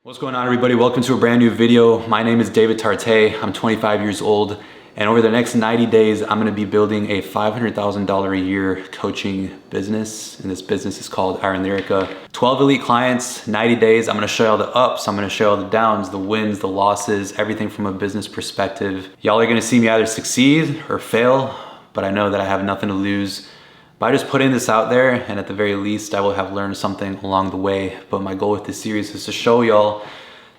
What's going on, everybody? Welcome to a brand new video. My name is David Tarte. I'm 25 years old, and over the next 90 days, I'm gonna be building a $500,000 a year coaching business, and this business is called IronLyrica. 12 elite clients, 90 days. I'm gonna show you all the ups, I'm gonna show you all the downs, the wins, the losses, everything from a business perspective. Y'all are gonna see me either succeed or fail, but I know that I have nothing to lose by just putting this out there, and at the very least, I will have learned something along the way. But my goal with this series is to show y'all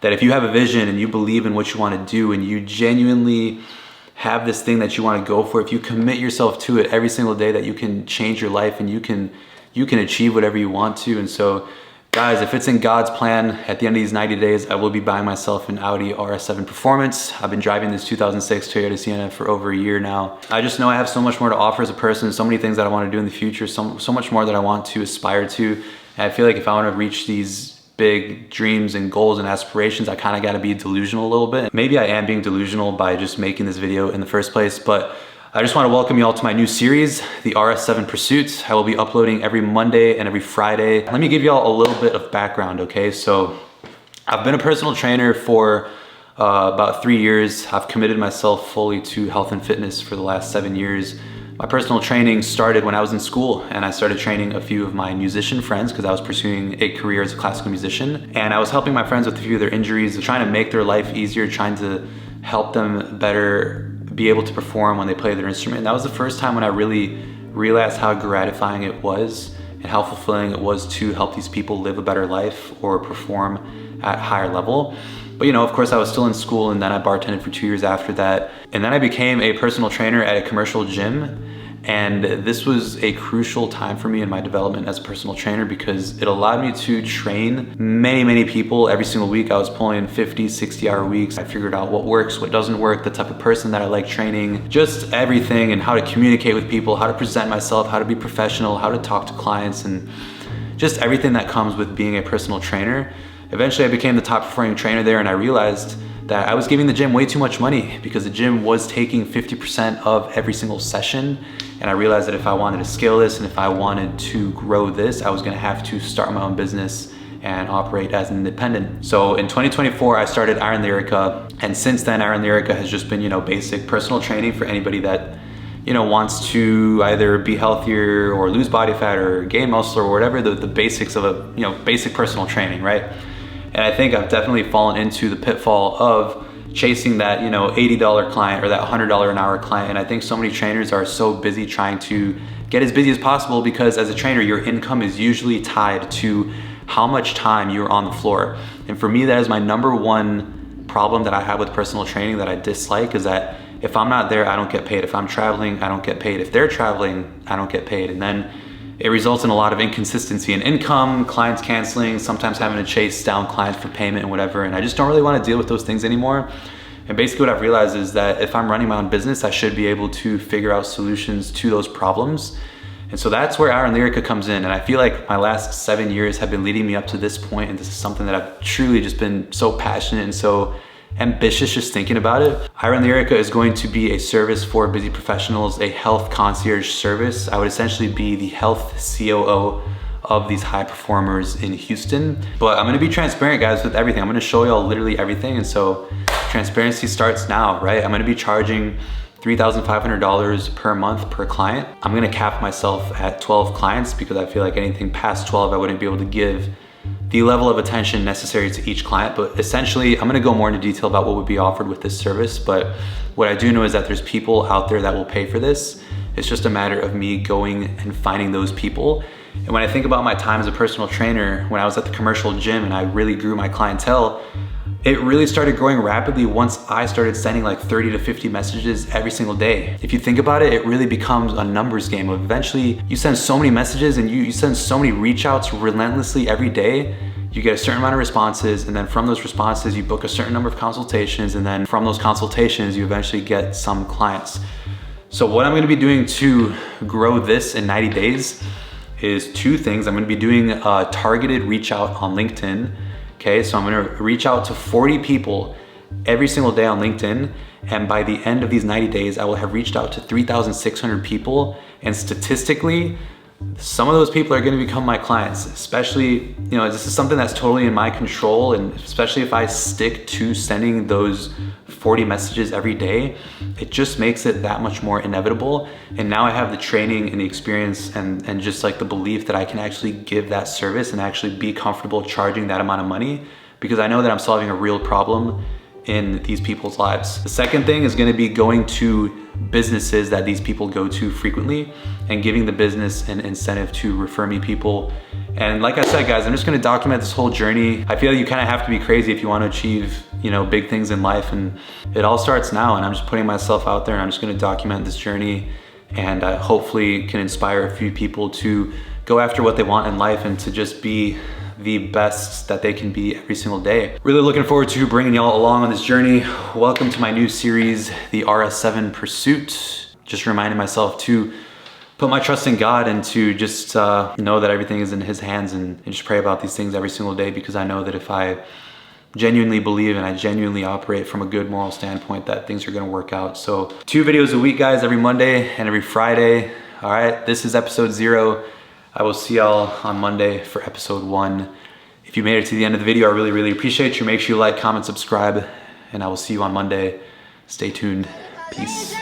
that if you have a vision and you believe in what you want to do and you genuinely have this thing that you want to go for, if you commit yourself to it every single day, that you can change your life and you can achieve whatever you want to. And so, guys, if it's in God's plan, at the end of these 90 days, I will be buying myself an Audi RS7 Performance. I've been driving this 2006 Toyota Sienna for over a year now. I just know I have so much more to offer as a person, so many things that I want to do in the future, so much more that I want to aspire to. And I feel like if I want to reach these big dreams and goals and aspirations, I kind of got to be delusional a little bit. Maybe I am being delusional by just making this video in the first place, but I just want to welcome you all to my new series, the RS7 Pursuit. I will be uploading every Monday and every Friday. Let me give you all a little bit of background, okay? So I've been a personal trainer for about 3 years. I've committed myself fully to health and fitness for the last 7 years. My personal training started when I was in school, and I started training a few of my musician friends because I was pursuing a career as a classical musician. And I was helping my friends with a few of their injuries, trying to make their life easier, trying to help them better be able to perform when they play their instrument. And that was the first time when I really realized how gratifying it was and how fulfilling it was to help these people live a better life or perform at a higher level. But you know, of course, I was still in school, and then I bartended for 2 years after that. And then I became a personal trainer at a commercial gym. And this was a crucial time for me in my development as a personal trainer because it allowed me to train many people every single week. I was pulling 50, 60-hour weeks. I figured out what works, what doesn't work, the type of person that I like training, just everything, and how to communicate with people, how to present myself, how to be professional, how to talk to clients, and just everything that comes with being a personal trainer. Eventually, I became the top performing trainer there, and I realized that I was giving the gym way too much money because the gym was taking 50% of every single session. And I realized that if I wanted to scale this and if I wanted to grow this, I was gonna have to start my own business and operate as an independent. So in 2024, I started IronLyrica. And since then, IronLyrica has just been, basic personal training for anybody that, wants to either be healthier or lose body fat or gain muscle or whatever, the basics of a, basic personal training, right? And I think I've definitely fallen into the pitfall of chasing that, $80 client or that $100 an hour client. And I think so many trainers are so busy trying to get as busy as possible because as a trainer, your income is usually tied to how much time you're on the floor. And for me, that is my number one problem that I have with personal training that I dislike, is that if I'm not there, I don't get paid. If I'm traveling, I don't get paid. If they're traveling, I don't get paid. And then it results in a lot of inconsistency in income, clients canceling, sometimes having to chase down clients for payment and whatever. And I just don't really want to deal with those things anymore. And basically what I've realized is that if I'm running my own business, I should be able to figure out solutions to those problems. And so that's where IronLyrica comes in. And I feel like my last 7 years have been leading me up to this point. And this is something that I've truly just been so passionate and so ambitious just thinking about it. IronLyrica is going to be a service for busy professionals, a health concierge service. I would essentially be the health COO of these high performers in Houston. But I'm gonna be transparent, guys, with everything. I'm gonna show y'all literally everything. And so transparency starts now, right? I'm gonna be charging $3,500 per month per client. I'm gonna cap myself at 12 clients because I feel like anything past 12, I wouldn't be able to give the level of attention necessary to each client. But essentially, I'm gonna go more into detail about what would be offered with this service. But what I do know is that there's people out there that will pay for this. It's just a matter of me going and finding those people. And when I think about my time as a personal trainer, when I was at the commercial gym and I really grew my clientele, it really started growing rapidly once I started sending like 30 to 50 messages every single day. If you think about it, it really becomes a numbers game. Eventually, you send so many messages and you send so many reach outs relentlessly every day, you get a certain amount of responses, and then from those responses, you book a certain number of consultations, and then from those consultations, you eventually get some clients. So what I'm gonna be doing to grow this in 90 days is two things. I'm gonna be doing a targeted reach out on LinkedIn. Okay, so I'm gonna reach out to 40 people every single day on LinkedIn. And by the end of these 90 days, I will have reached out to 3,600 people. And statistically, some of those people are going to become my clients, especially, you know, this is something that's totally in my control, and especially if I stick to sending those 40 messages every day, it just makes it that much more inevitable. And now I have the training and the experience and just like the belief that I can actually give that service and actually be comfortable charging that amount of money, because I know that I'm solving a real problem in these people's lives. The second thing is going to be going to businesses that these people go to frequently and giving the business an incentive to refer me people. And like I said, guys, I'm just going to document this whole journey. I feel you kind of have to be crazy if you want to achieve, you know, big things in life, and it all starts now. And I'm just putting myself out there, and I'm just going to document this journey, and hopefully can inspire a few people to go after what they want in life and to just be the best that they can be every single day. Really looking forward to bringing y'all along on this journey. Welcome to my new series, the RS7 Pursuit. Just reminding myself to put my trust in God and to just know that everything is in His hands, and just pray about these things every single day, because I know that if I genuinely believe and I genuinely operate from a good moral standpoint, that things are gonna work out. So 2 videos a week, guys, every Monday and every Friday. All right, this is episode 0. I will see y'all on Monday for episode 1. If you made it to the end of the video, I really, really appreciate you. Make sure you like, comment, subscribe, and I will see you on Monday. Stay tuned. Peace.